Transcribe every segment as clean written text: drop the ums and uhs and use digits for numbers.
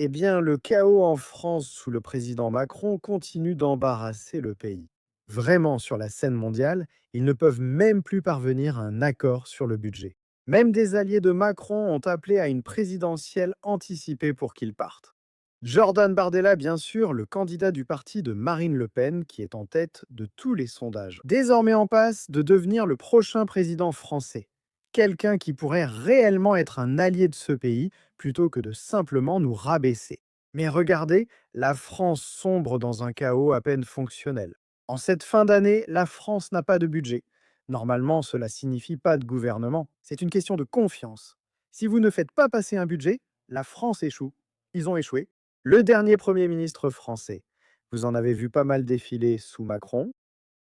Eh bien, le chaos en France sous le président Macron continue d'embarrasser le pays. Vraiment, sur la scène mondiale, ils ne peuvent même plus parvenir à un accord sur le budget. Même des alliés de Macron ont appelé à une présidentielle anticipée pour qu'il parte. Jordan Bardella, bien sûr, le candidat du parti de Marine Le Pen, qui est en tête de tous les sondages, désormais en passe de devenir le prochain président français. Quelqu'un qui pourrait réellement être un allié de ce pays plutôt que de simplement nous rabaisser. Mais regardez, la France sombre dans un chaos à peine fonctionnel. En cette fin d'année, la France n'a pas de budget. Normalement, cela signifie pas de gouvernement. C'est une question de confiance. Si vous ne faites pas passer un budget, la France échoue. Ils ont échoué. Le dernier Premier ministre français, vous en avez vu pas mal défiler sous Macron.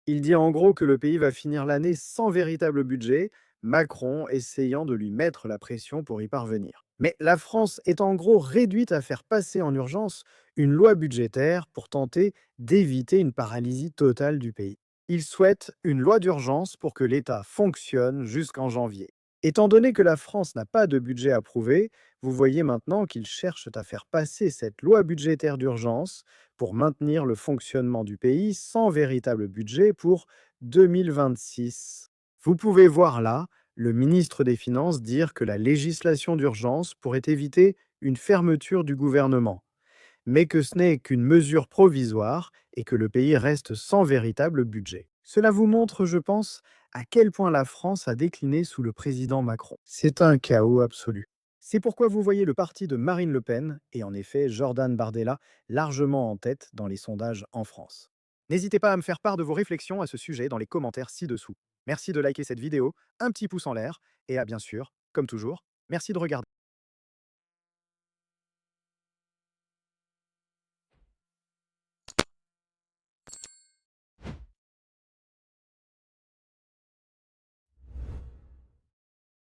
Il dit en gros que le pays va finir l'année sans véritable budget, Macron essayant de lui mettre la pression pour y parvenir. Mais la France est en gros réduite à faire passer en urgence une loi budgétaire pour tenter d'éviter une paralysie totale du pays. Il souhaite une loi d'urgence pour que l'État fonctionne jusqu'en janvier. Étant donné que la France n'a pas de budget approuvé, vous voyez maintenant qu'ils cherchent à faire passer cette loi budgétaire d'urgence pour maintenir le fonctionnement du pays sans véritable budget pour 2026. Vous pouvez voir là le ministre des Finances dire que la législation d'urgence pourrait éviter une fermeture du gouvernement, mais que ce n'est qu'une mesure provisoire et que le pays reste sans véritable budget. Cela vous montre, je pense, à quel point la France a décliné sous le président Macron. C'est un chaos absolu. C'est pourquoi vous voyez le parti de Marine Le Pen et en effet Jordan Bardella largement en tête dans les sondages en France. N'hésitez pas à me faire part de vos réflexions à ce sujet dans les commentaires ci-dessous. Merci de liker cette vidéo, un petit pouce en l'air et à bien sûr, comme toujours, merci de regarder.